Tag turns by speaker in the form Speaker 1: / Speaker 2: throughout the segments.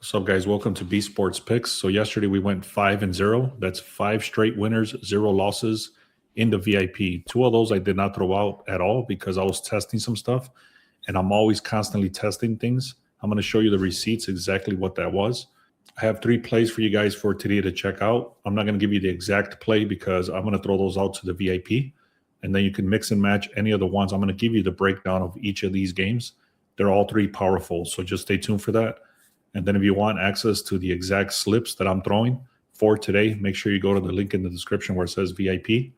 Speaker 1: What's up, guys? Welcome to B Sports Picks. So yesterday we went 5-0. That's 5 straight winners, 0 losses in the VIP. 2 of those I did not throw out at all because I was testing some stuff, and I'm always constantly testing things. I'm going to show you the receipts, exactly what that was. I have 3 plays for you guys for today to check out. I'm not going to give you the exact play because I'm going to throw those out to the VIP, and then you can mix and match any of the ones. I'm going to give you the breakdown of each of these games. They're all 3 powerful, so just stay tuned for that. And then if you want access to the exact slips that I'm throwing for today, make sure you go to the link in the description where it says VIP,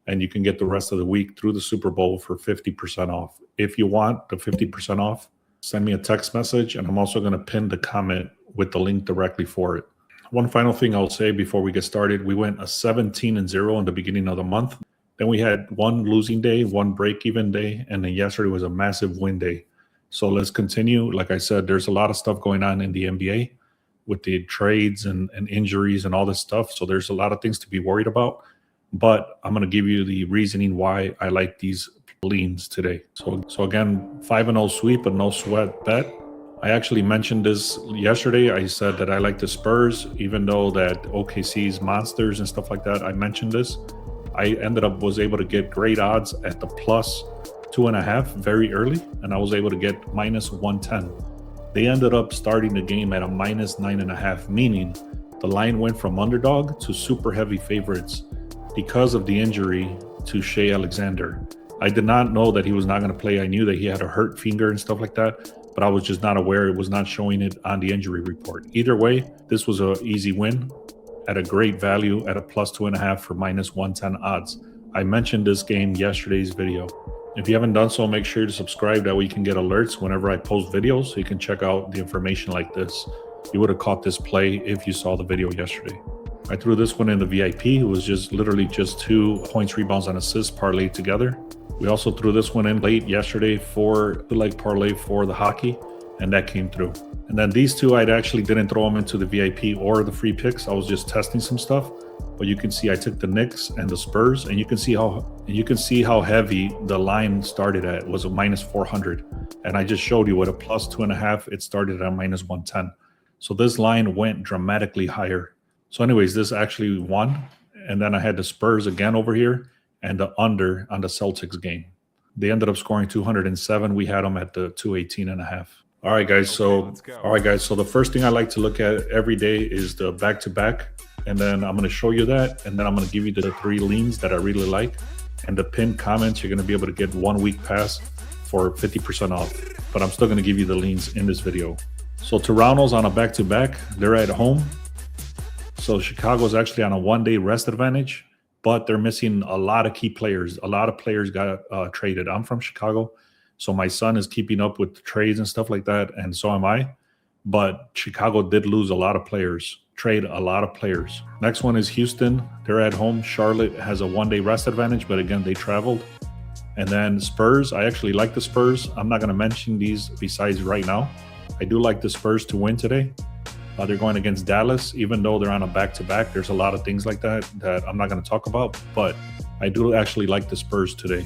Speaker 1: and you can get the rest of the week through the Super Bowl for 50% off. If you want the 50% off, send me a text message, and I'm also going to pin the comment with the link directly for it. One final thing I'll say before we get started, we went a 17-0 in the beginning of the month. Then we had 1 losing day, 1 break-even day, and then yesterday was a massive win day. So let's continue. Like I said, there's a lot of stuff going on in the NBA with the trades and injuries and all this stuff. So there's a lot of things to be worried about. But I'm going to give you the reasoning why I like these leans today. So again, 5-0 sweep, but no sweat bet. I actually mentioned this yesterday. I said that I like the Spurs, even though that OKC's monsters and stuff like that. I mentioned this. I was able to get great odds at the plus 2.5 very early, and I was able to get minus 110. They ended up starting the game at a minus 9.5, meaning the line went from underdog to super heavy favorites because of the injury to Shai Alexander. I did not know that he was not going to play. I knew that he had a hurt finger and stuff like that, but I was just not aware. It was not showing it on the injury report. Either way, this was an easy win at a great value at a plus 2.5 for minus 110 odds. I mentioned this game yesterday's video. If you haven't done so, make sure to subscribe. That way you can get alerts whenever I post videos, so you can check out the information like this. You would have caught this play if you saw the video yesterday. I threw this one in the VIP. It was literally just 2 points, rebounds, and assists parlayed together. We also threw this one in late yesterday for the leg parlay for the hockey, and that came through. And then these 2, I actually didn't throw them into the VIP or the free picks. I was just testing some stuff. But you can see I took the Knicks and the Spurs, and you can see how heavy the line started at. It was a minus 400, and I just showed you with a plus 2.5, it started at minus 110. So this line went dramatically higher. So anyways, this actually won, and then I had the Spurs again over here and the under on the Celtics game. They ended up scoring 207. We had them at the 218.5. All right, guys. So the first thing I like to look at every day is the back-to-back. And then I'm going to show you that. And then I'm going to give you the 3 leans that I really like. And the pinned comments, you're going to be able to get 1 week pass for 50% off. But I'm still going to give you the leans in this video. So Toronto's on a back-to-back. They're at home. So Chicago's actually on a 1-day rest advantage. But they're missing a lot of key players. A lot of players got traded. I'm from Chicago. So my son is keeping up with the trades and stuff like that. And so am I. But Chicago did lose a lot of players. Trade a lot of players. Next one is Houston. They're at home. Charlotte has a 1-day rest advantage, but again, they traveled. And then Spurs. I actually like the Spurs. I'm not going to mention these besides right now. I do like the Spurs to win today. They're going against Dallas, even though they're on a back-to-back. There's a lot of things like that I'm not going to talk about, but I do actually like the Spurs today.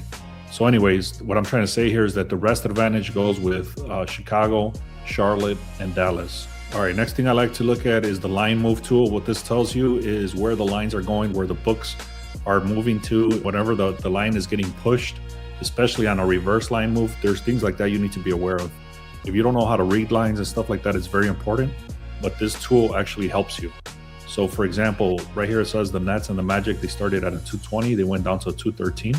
Speaker 1: So anyways, what I'm trying to say here is that the rest advantage goes with Chicago, Charlotte, and Dallas. All right, next thing I like to look at is the line move tool. What this tells you is where the lines are going, where the books are moving to, whenever the line is getting pushed, especially on a reverse line move. There's things like that you need to be aware of. If you don't know how to read lines and stuff like that, it's very important, but this tool actually helps you. So for example, right here it says the Nets and the Magic, they started at a 220, they went down to a 213.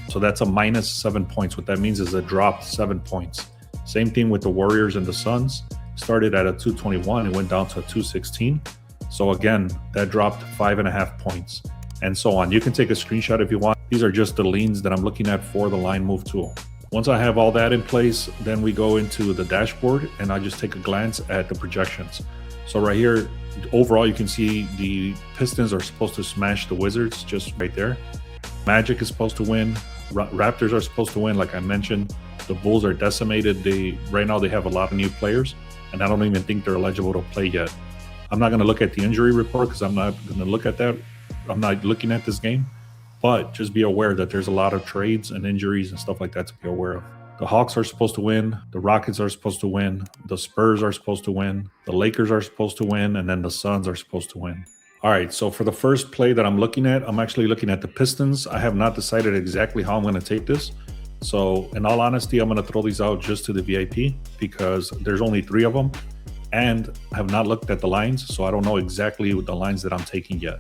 Speaker 1: So that's a minus 7 points. What that means is it dropped 7 points. Same thing with the Warriors and the Suns. Started at a 221 and went down to a 216. So again, that dropped 5.5 points, and so on. You can take a screenshot if you want. These are just the leans that I'm looking at for the line move tool. Once I have all that in place, then we go into the dashboard, and I just take a glance at the projections. So right here, overall, you can see the Pistons are supposed to smash the Wizards just right there. Magic is supposed to win. Raptors are supposed to win, like I mentioned. The Bulls are decimated. Right now they have a lot of new players, and I don't even think they're eligible to play yet. I'm not going to look at the injury report because I'm not going to look at that. I'm not looking at this game, but just be aware that there's a lot of trades and injuries and stuff like that to be aware of. The Hawks are supposed to win. The Rockets are supposed to win. The Spurs are supposed to win. The Lakers are supposed to win. And then the Suns are supposed to win. All right, so for the first play that I'm looking at, I'm actually looking at the Pistons. I have not decided exactly how I'm going to take this. So in all honesty, I'm going to throw these out just to the VIP because there's only 3 of them. And I have not looked at the lines, so I don't know exactly the lines that I'm taking yet.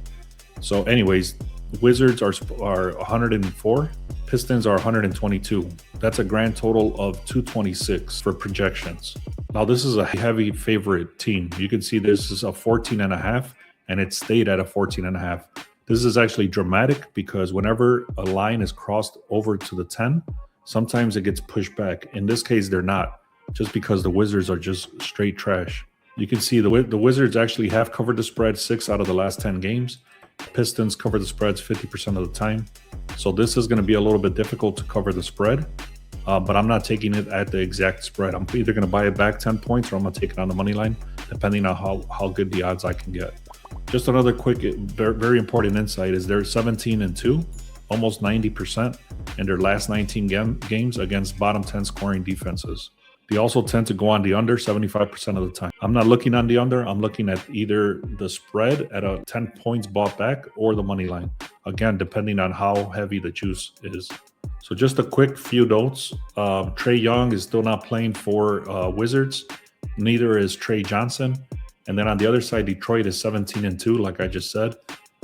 Speaker 1: So anyways, Wizards are 104. Pistons are 122. That's a grand total of 226 for projections. Now, this is a heavy favorite team. You can see this is a 14.5, and it stayed at a 14.5. This is actually dramatic because whenever a line is crossed over to the 10, sometimes it gets pushed back. In this case, they're not, just because the Wizards are just straight trash. You can see the Wizards actually have covered the spread 6 out of the last 10 games. Pistons cover the spreads 50% of the time. So this is going to be a little bit difficult to cover the spread, but I'm not taking it at the exact spread. I'm either going to buy it back 10 points or I'm going to take it on the money line, depending on how good the odds I can get. Just another quick, very important insight is they're 17-2, almost 90% in their last 19 games against bottom 10 scoring defenses. They also tend to go on the under 75% of the time. I'm not looking on the under. I'm looking at either the spread at a 10 points bought back or the money line. Again, depending on how heavy the juice is. So just a quick few notes. Trae Young is still not playing for Wizards. Neither is Trey Johnson. And then on the other side, Detroit is 17-2, like I just said.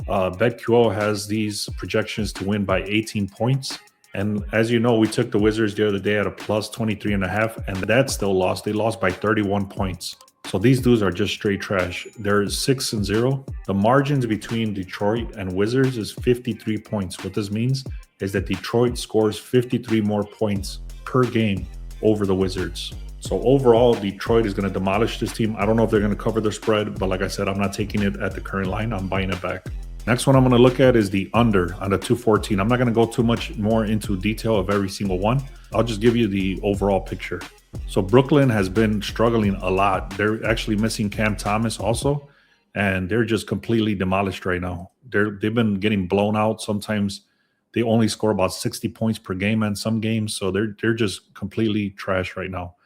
Speaker 1: BetQL has these projections to win by 18 points. And as you know, we took the Wizards the other day at a plus 23.5, and that still lost. They lost by 31 points. So these dudes are just straight trash. They're 6-0. The margins between Detroit and Wizards is 53 points. What this means is that Detroit scores 53 more points per game over the Wizards. So overall, Detroit is going to demolish this team. I don't know if they're going to cover their spread, but like I said, I'm not taking it at the current line. I'm buying it back. Next one I'm going to look at is the under on the 214. I'm not going to go too much more into detail of every single one. I'll just give you the overall picture. So Brooklyn has been struggling a lot. They're actually missing Cam Thomas also, and they're just completely demolished right now. They've been getting blown out. Sometimes they only score about 60 points per game in some games, so they're just completely trash right now.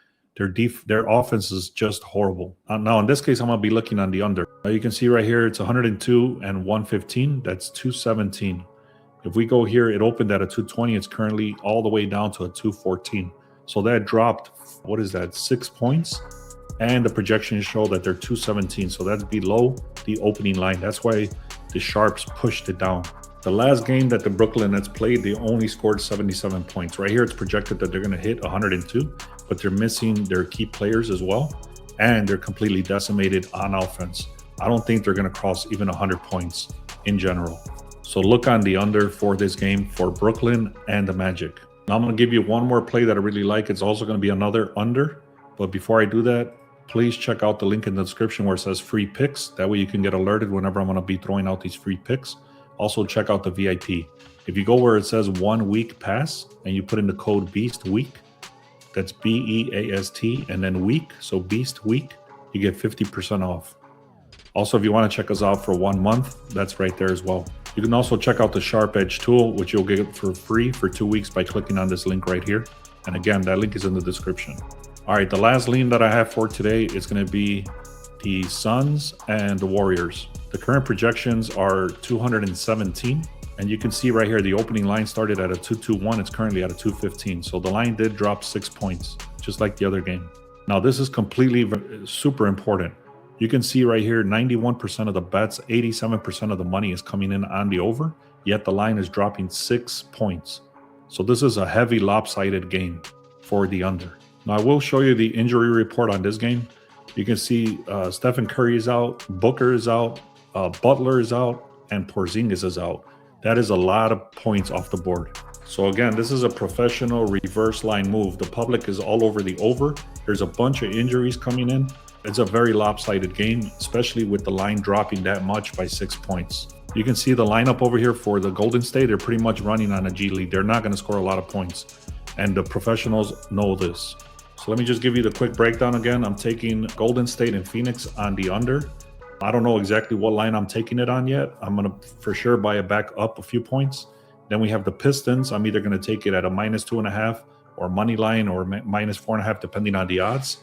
Speaker 1: Their offense is just horrible. Now, in this case, I'm going to be looking on the under. You can see right here, it's 102 and 115. That's 217. If we go here, it opened at a 220. It's currently all the way down to a 214. So that dropped, 6 points? And the projections show that they're 217. So that's below the opening line. That's why the Sharps pushed it down. The last game that the Brooklyn Nets played, they only scored 77 points. Right here, it's projected that they're going to hit 102, but they're missing their key players as well, and they're completely decimated on offense. I don't think they're going to cross even 100 points in general. So look on the under for this game for Brooklyn and the Magic. Now I'm going to give you one more play that I really like. It's also going to be another under, but before I do that, please check out the link in the description where it says free picks. That way you can get alerted whenever I'm going to be throwing out these free picks. Also, check out the VIP. If you go where it says 1 week pass and you put in the code Beast Week, that's BEAST and then week, so Beast Week, you get 50% off. Also, if you want to check us out for 1 month, that's right there as well. You can also check out the SharpEdge tool, which you'll get for free for 2 weeks by clicking on this link right here. And again, that link is in the description. All right, the last lean that I have for today is going to be the Suns and the Warriors. The current projections are 217, and you can see right here the opening line started at a 221. It's currently at a 215. So the line did drop 6 points, just like the other game. Now this is completely super important. You can see right here 91% of the bets, 87% of the money is coming in on the over, yet the line is dropping 6 points. So this is a heavy lopsided game for the under. Now I will show you the injury report on this game. You can see Stephen Curry is out, Booker is out, Butler is out, and Porzingis is out. That is a lot of points off the board. So again, this is a professional reverse line move. The public is all over the over. There's a bunch of injuries coming in. It's a very lopsided game, especially with the line dropping that much by 6 points. You can see the lineup over here for the Golden State. They're pretty much running on a G League. They're not going to score a lot of points, and the professionals know this. So let me just give you the quick breakdown again. I'm taking Golden State and Phoenix on the under. I don't know exactly what line I'm taking it on yet. I'm going to for sure buy it back up a few points. Then we have the Pistons. I'm either going to take it at a -2.5 or Moneyline or minus 4.5, depending on the odds.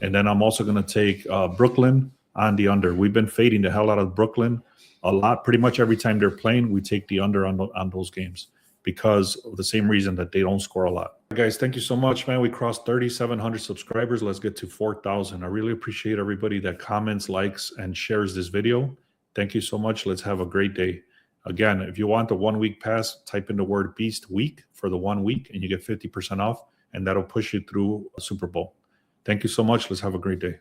Speaker 1: And then I'm also going to take Brooklyn on the under. We've been fading the hell out of Brooklyn a lot. Pretty much every time they're playing, we take the under on those games because of the same reason that they don't score a lot. Guys, thank you so much, man. We crossed 3,700 subscribers. Let's get to 4,000. I really appreciate everybody that comments, likes, and shares this video. Thank you so much. Let's have a great day. Again, if you want the 1 week pass, type in the word Beast Week for the 1 week and you get 50% off, and that'll push you through a Super Bowl. Thank you so much. Let's have a great day.